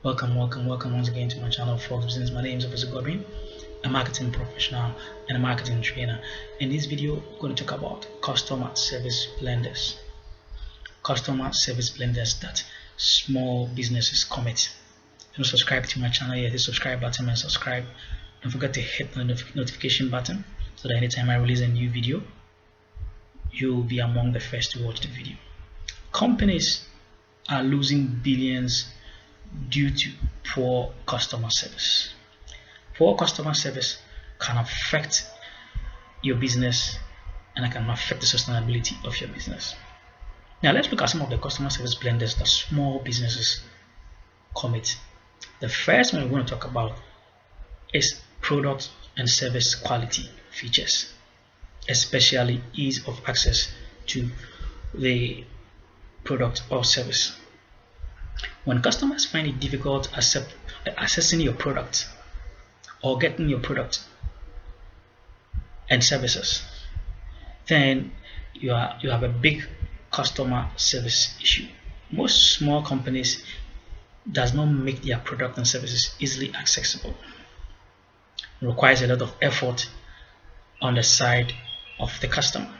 Welcome once again to my channel, Fox Business. My name is Officer Godwin, a marketing professional and a marketing trainer. In this video, I'm going to talk about customer service blenders. Customer service blenders that small businesses commit. If you don't subscribe to my channel yet, hit the subscribe button and subscribe. Don't forget to hit the notification button so that anytime I release a new video, you'll be among the first to watch the video. Companies are losing billions due to poor customer service. Poor customer service can affect your business and it can affect the sustainability of your business. Now let's look at some of the customer service blenders that small businesses commit. The first one we're going to talk about is product and service quality features, especially ease of access to the product or service. When customers find it difficult accessing your product or getting your product and services, then you have a big customer service issue. Most small companies does not make their product and services easily accessible. It requires a lot of effort on the side of the customer.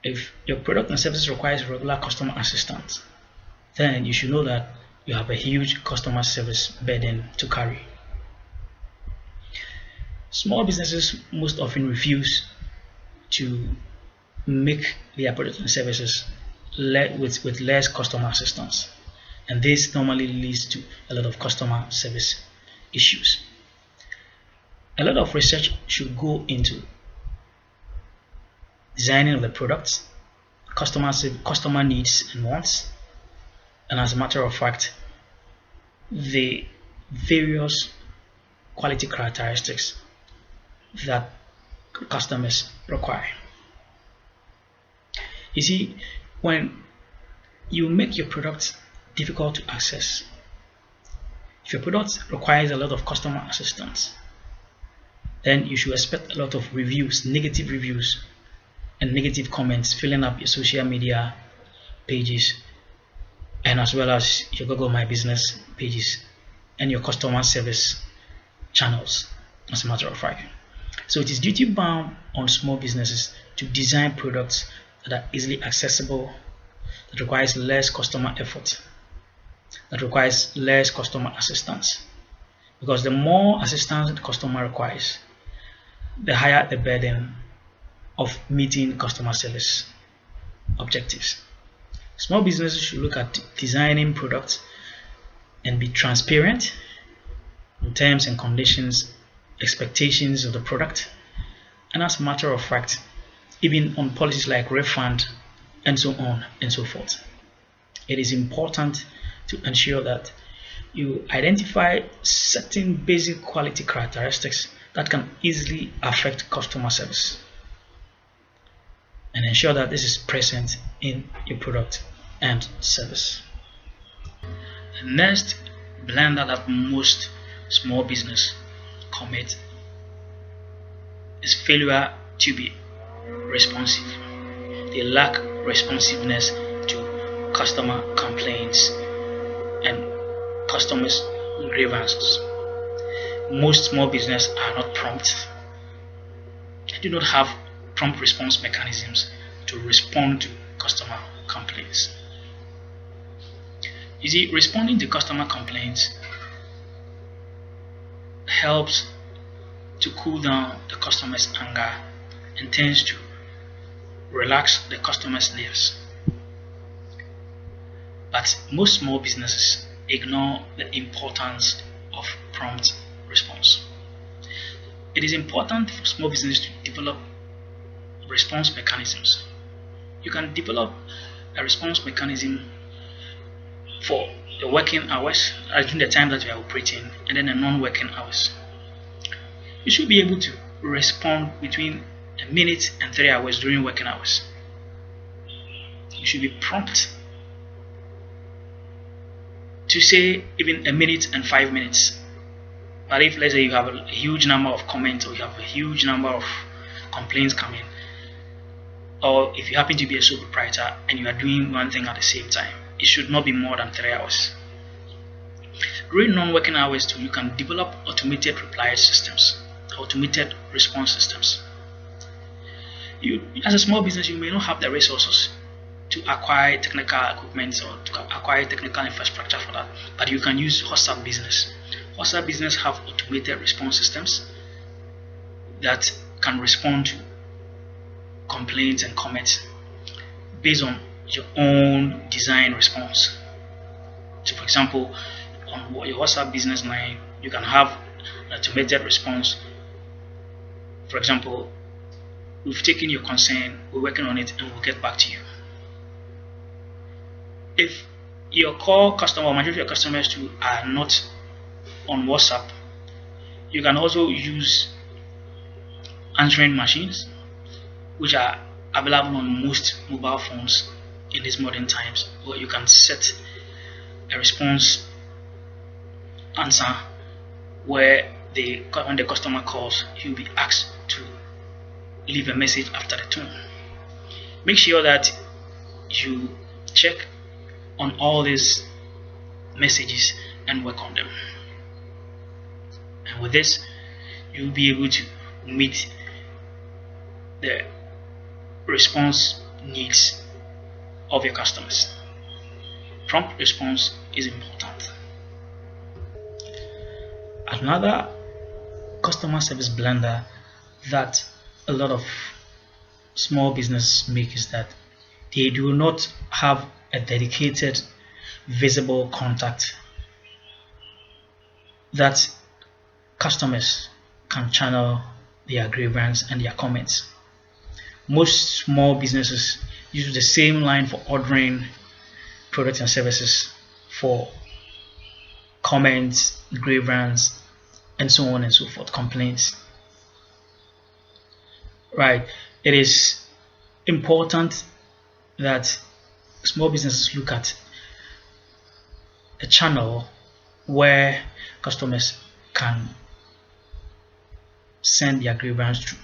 If your product and services requires regular customer assistance, then you should know that you have a huge customer service burden to carry. Small businesses most often refuse to make their products and services with less customer assistance, and this normally leads to a lot of customer service issues. A lot of research should go into designing of the products, customer needs and wants, and as a matter of fact, the various quality characteristics that customers require. You see, when you make your product difficult to access, if your product requires a lot of customer assistance, then you should expect a lot of reviews, negative reviews and negative comments filling up your social media pages, and as well as your Google My Business pages and your customer service channels, as a matter of fact. So it is duty bound on small businesses to design products that are easily accessible, that requires less customer effort, that requires less customer assistance. Because the more assistance the customer requires, the higher the burden of meeting customer service objectives. Small businesses should look at designing products and be transparent in terms and conditions, expectations of the product, and as a matter of fact, even on policies like refund and so on and so forth. It is important to ensure that you identify certain basic quality characteristics that can easily affect customer service, and ensure that this is present in your product and service. The next blender that most small business commit is failure to be responsive. They lack responsiveness to customer complaints and customers' grievances. Most small business are not prompt. They do not have prompt response mechanisms to respond to customer complaints. You see, responding to customer complaints helps to cool down the customer's anger and tends to relax the customer's nerves. But most small businesses ignore the importance of prompt response. It is important for small businesses to develop response mechanisms. You can develop a response mechanism for the working hours, during the time that you are operating, and then the non-working hours. You should be able to respond between a minute and 3 hours during working hours. You should be prompt to say even a minute and 5 minutes. But if, let's say, you have a huge number of comments or you have a huge number of complaints coming, or if you happen to be a sole proprietor and you are doing one thing at the same time, it should not be more than 3 hours. During non-working hours too, you can develop automated reply systems, automated response systems. You, as a small business, you may not have the resources to acquire technical equipment or to acquire technical infrastructure for that, but you can use WhatsApp Business. WhatsApp Business have automated response systems that can respond to complaints and comments based on your own design response. So for example, on your WhatsApp business line, you can have an automated response. For example, we've taken your concern, we're working on it, and we'll get back to you. If your core customer or majority of your customers too are not on WhatsApp, you can also use answering machines, which are available on most mobile phones in these modern times, where you can set a response answer where when the customer calls, he'll be asked to leave a message after the tone. Make sure that you check on all these messages and work on them. And with this, you'll be able to meet the response needs of your customers. Prompt response is important. Another customer service blunder that a lot of small business make is that they do not have a dedicated visible contact that customers can channel their grievance and their comments. Most small businesses use the same line for ordering products and services, for comments, grievance, and so on and so forth, complaints. Right. It is important that small businesses look at a channel where customers can send their grievance through,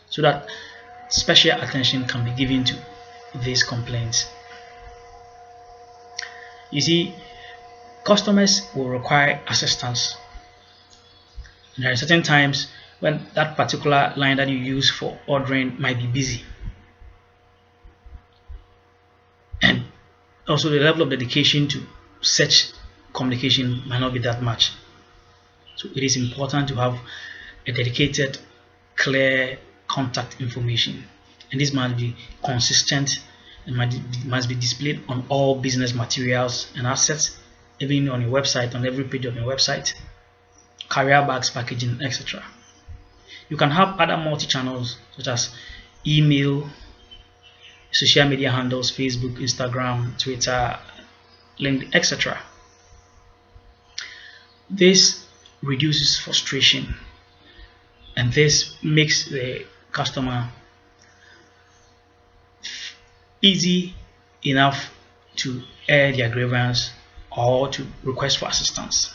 so that special attention can be given to these complaints. You see, customers will require assistance. And there are certain times when that particular line that you use for ordering might be busy. And also the level of dedication to such communication might not be that much. So it is important to have a dedicated, clear contact information. And this must be consistent and must be displayed on all business materials and assets, even on your website, on every page of your website, carrier bags, packaging, etc. You can have other multi-channels such as email, social media handles, Facebook, Instagram, Twitter, LinkedIn, etc. This reduces frustration, and this makes the customer easy enough to air their grievance or to request for assistance.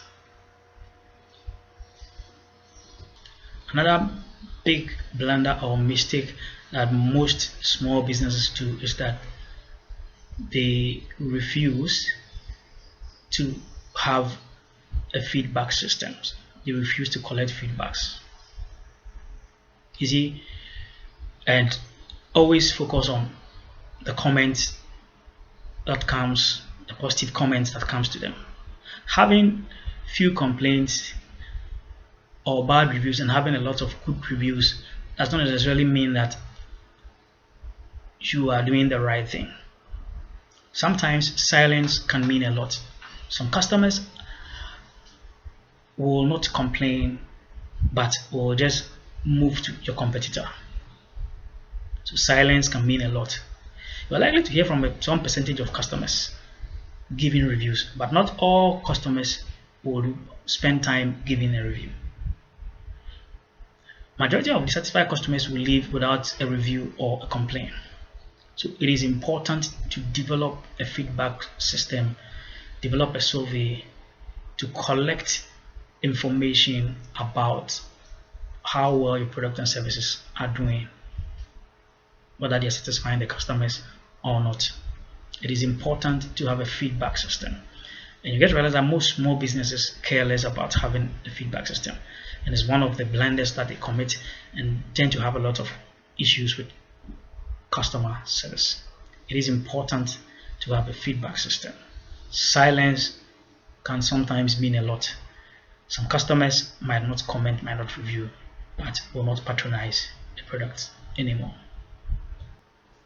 Another big blunder or mistake that most small businesses do is that they refuse to have a feedback system. They refuse to collect feedbacks. You see, and always focus on the comments that comes, the positive comments that comes to them. Having few complaints or bad reviews and having a lot of good reviews does not necessarily mean that you are doing the right thing. Sometimes silence can mean a lot. Some customers will not complain but will just move to your competitor. So silence can mean a lot. You are likely to hear from some percentage of customers giving reviews, but not all customers will spend time giving a review. Majority of dissatisfied customers will leave without a review or a complaint. So it is important to develop a feedback system, develop a survey to collect information about how well your product and services are doing, whether they are satisfying the customers or not. it is important to have a feedback system. And you get to realize that most small businesses care less about having a feedback system. And it's one of the blunders that they commit and tend to have a lot of issues with customer service. It is important to have a feedback system. Silence can sometimes mean a lot. Some customers might not comment, might not review, but will not patronize the product anymore.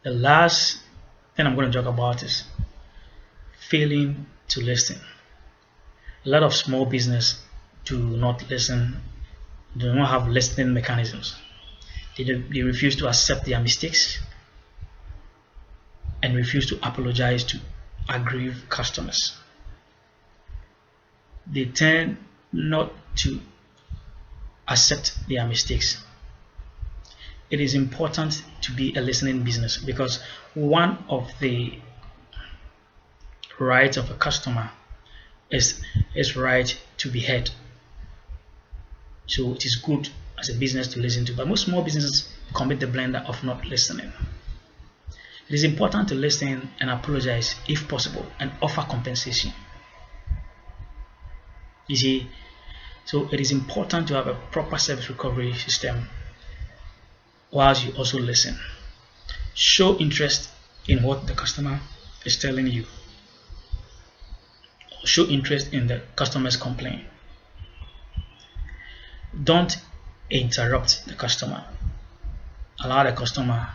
The last thing I'm going to talk about is failing to listen. A lot of small business do not listen, do not have listening mechanisms. They refuse to accept their mistakes and refuse to apologize to aggrieved customers. They tend not to accept their mistakes. It is important to be a listening business because one of the rights of a customer is his right to be heard. So it is good as a business to listen to, but most small businesses commit the blunder of not listening. It is important to listen and apologize if possible and offer compensation. You see, so it is important to have a proper service recovery system whilst you also listen. Show interest in what the customer is telling you. Show interest in the customer's complaint. Don't interrupt the customer. Allow the customer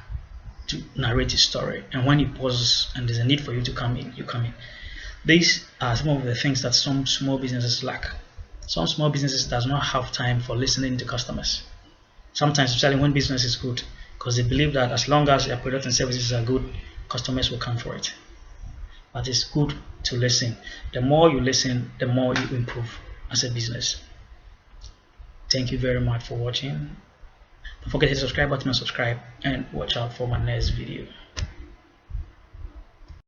to narrate his story, and when he pauses and there's a need for you to come in, you come in. These are some of the things that some small businesses lack. Some small businesses does not have time for listening to customers. Sometimes, especially when business is good, because they believe that as long as their products and services are good, customers will come for it. But it's good to listen. The more you listen, the more you improve as a business. Thank you very much for watching. Don't forget to hit the subscribe button and subscribe, and watch out for my next video.